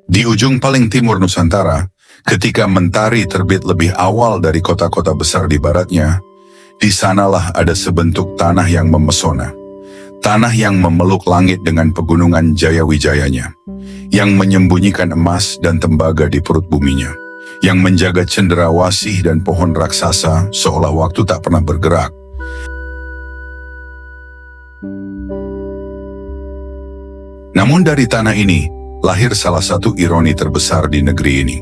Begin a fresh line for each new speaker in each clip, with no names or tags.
Di ujung paling timur Nusantara, ketika mentari terbit lebih awal dari kota-kota besar di baratnya, di sanalah ada sebentuk tanah yang memesona. Tanah yang memeluk langit dengan pegunungan Jaya-Wijayanya, yang menyembunyikan emas dan tembaga di perut buminya, yang menjaga cendrawasih dan pohon raksasa seolah waktu tak pernah bergerak. Namun dari tanah ini, lahir salah satu ironi terbesar di negeri ini.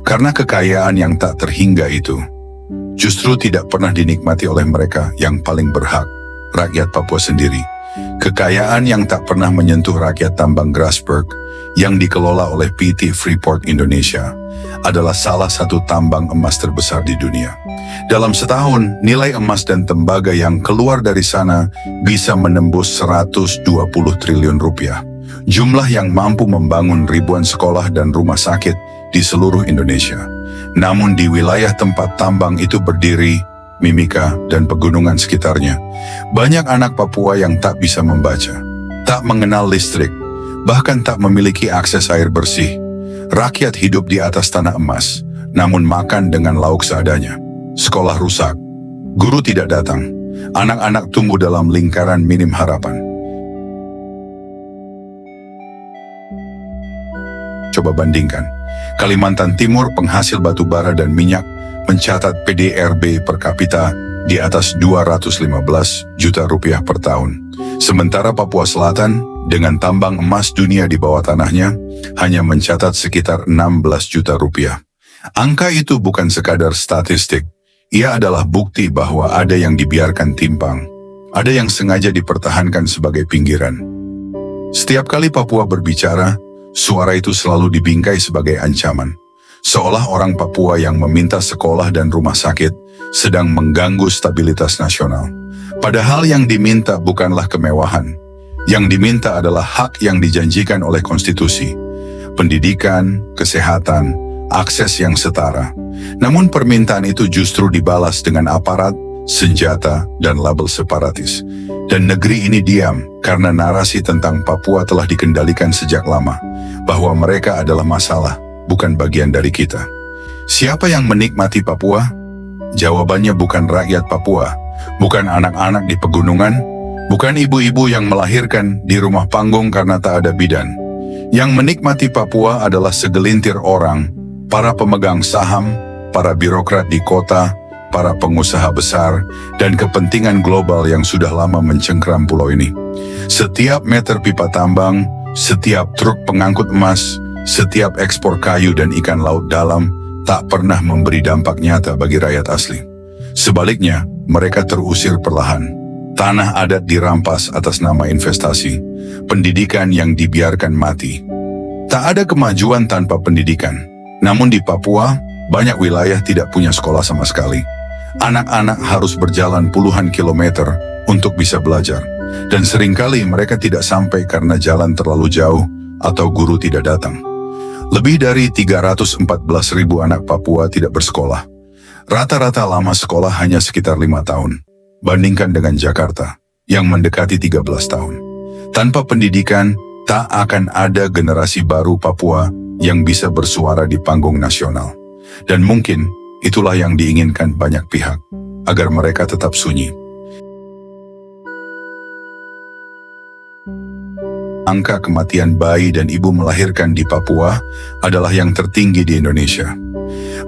Karena kekayaan yang tak terhingga itu, justru tidak pernah dinikmati oleh mereka yang paling berhak, rakyat Papua sendiri. Kekayaan yang tak pernah menyentuh rakyat tambang Grasberg yang dikelola oleh PT Freeport Indonesia adalah salah satu tambang emas terbesar di dunia. Dalam setahun, nilai emas dan tembaga yang keluar dari sana bisa menembus 120 triliun rupiah. Jumlah yang mampu membangun ribuan sekolah dan rumah sakit di seluruh Indonesia. Namun di wilayah tempat tambang itu berdiri, Mimika dan pegunungan sekitarnya, banyak anak Papua yang tak bisa membaca, tak mengenal listrik, bahkan tak memiliki akses air bersih. Rakyat hidup di atas tanah emas, namun makan dengan lauk seadanya. Sekolah rusak, guru tidak datang, anak-anak tumbuh dalam lingkaran minim harapan. Coba bandingkan, Kalimantan Timur penghasil batu bara dan minyak mencatat PDRB per kapita di atas 215 juta rupiah per tahun. Sementara Papua Selatan dengan tambang emas dunia di bawah tanahnya hanya mencatat sekitar 16 juta rupiah. Angka itu bukan sekadar statistik, ia adalah bukti bahwa ada yang dibiarkan timpang, ada yang sengaja dipertahankan sebagai pinggiran. Setiap kali Papua berbicara, suara itu selalu dibingkai sebagai ancaman. Seolah orang Papua yang meminta sekolah dan rumah sakit sedang mengganggu stabilitas nasional. Padahal yang diminta bukanlah kemewahan. Yang diminta adalah hak yang dijanjikan oleh konstitusi. Pendidikan, kesehatan, akses yang setara. Namun permintaan itu justru dibalas dengan aparat, senjata, dan label separatis. Dan negeri ini diam karena narasi tentang Papua telah dikendalikan sejak lama, bahwa mereka adalah masalah, bukan bagian dari kita. Siapa yang menikmati Papua? Jawabannya bukan rakyat Papua, bukan anak-anak di pegunungan, bukan ibu-ibu yang melahirkan di rumah panggung karena tak ada bidan. Yang menikmati Papua adalah segelintir orang, para pemegang saham, para birokrat di kota, para pengusaha besar, dan kepentingan global yang sudah lama mencengkram pulau ini. Setiap meter pipa tambang, setiap truk pengangkut emas, setiap ekspor kayu dan ikan laut dalam tak pernah memberi dampak nyata bagi rakyat asli. Sebaliknya, mereka terusir perlahan. Tanah adat dirampas atas nama investasi, pendidikan yang dibiarkan mati. Tak ada kemajuan tanpa pendidikan. Namun di Papua, banyak wilayah tidak punya sekolah sama sekali. Anak-anak harus berjalan puluhan kilometer untuk bisa belajar. Dan seringkali mereka tidak sampai karena jalan terlalu jauh atau guru tidak datang. Lebih dari 314.000 anak Papua tidak bersekolah. Rata-rata lama sekolah hanya sekitar 5 tahun. Bandingkan dengan Jakarta, yang mendekati 13 tahun. Tanpa pendidikan, tak akan ada generasi baru Papua yang bisa bersuara di panggung nasional. Dan mungkin itulah yang diinginkan banyak pihak, agar mereka tetap sunyi. Angka kematian bayi dan ibu melahirkan di Papua adalah yang tertinggi di Indonesia.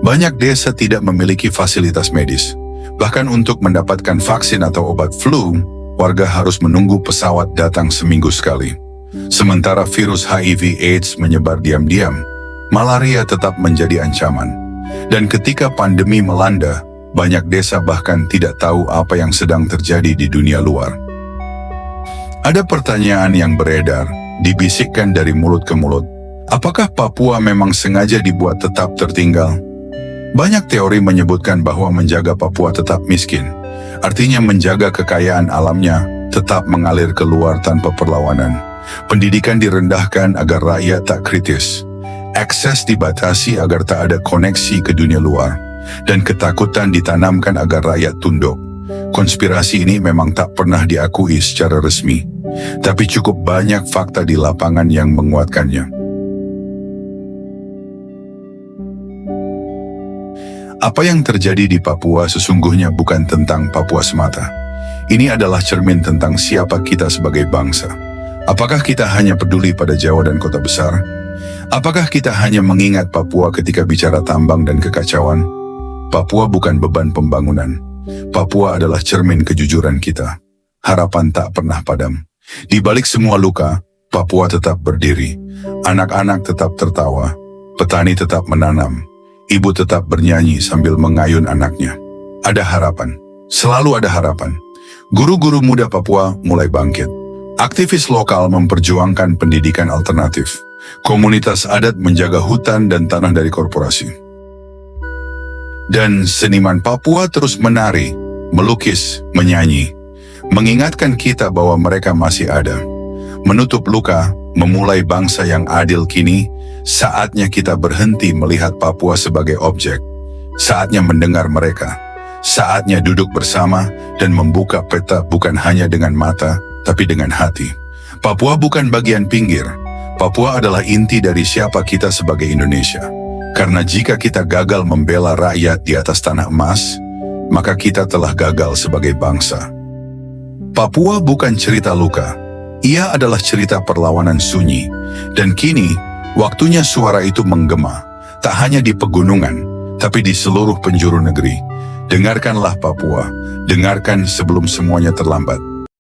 Banyak desa tidak memiliki fasilitas medis. Bahkan untuk mendapatkan vaksin atau obat flu, warga harus menunggu pesawat datang seminggu sekali. Sementara virus HIV/AIDS menyebar diam-diam, malaria tetap menjadi ancaman. Dan ketika pandemi melanda, banyak desa bahkan tidak tahu apa yang sedang terjadi di dunia luar. Ada pertanyaan yang beredar, dibisikkan dari mulut ke mulut. Apakah Papua memang sengaja dibuat tetap tertinggal? Banyak teori menyebutkan bahwa menjaga Papua tetap miskin, artinya menjaga kekayaan alamnya tetap mengalir keluar tanpa perlawanan. Pendidikan direndahkan agar rakyat tak kritis. Akses dibatasi agar tak ada koneksi ke dunia luar. Dan ketakutan ditanamkan agar rakyat tunduk. Konspirasi ini memang tak pernah diakui secara resmi, tapi cukup banyak fakta di lapangan yang menguatkannya. Apa yang terjadi di Papua sesungguhnya bukan tentang Papua semata. Ini adalah cermin tentang siapa kita sebagai bangsa. Apakah kita hanya peduli pada Jawa dan kota besar? Apakah kita hanya mengingat Papua ketika bicara tambang dan kekacauan? Papua bukan beban pembangunan. Papua adalah cermin kejujuran kita. Harapan tak pernah padam. Di balik semua luka, Papua tetap berdiri. Anak-anak tetap tertawa. Petani tetap menanam. Ibu tetap bernyanyi sambil mengayun anaknya. Ada harapan. Selalu ada harapan. Guru-guru muda Papua mulai bangkit. Aktivis lokal memperjuangkan pendidikan alternatif. Komunitas adat menjaga hutan dan tanah dari korporasi. Dan seniman Papua terus menari, melukis, menyanyi. Mengingatkan kita bahwa mereka masih ada. Menutup luka, memulai bangsa yang adil kini, saatnya kita berhenti melihat Papua sebagai objek. Saatnya mendengar mereka. Saatnya duduk bersama dan membuka peta bukan hanya dengan mata, tapi dengan hati. Papua bukan bagian pinggir. Papua adalah inti dari siapa kita sebagai Indonesia. Karena jika kita gagal membela rakyat di atas tanah emas, maka kita telah gagal sebagai bangsa. Papua bukan cerita luka. Ia adalah cerita perlawanan sunyi. Dan kini, waktunya suara itu menggema. Tak hanya di pegunungan, tapi di seluruh penjuru negeri. Dengarkanlah Papua. Dengarkan sebelum semuanya terlambat.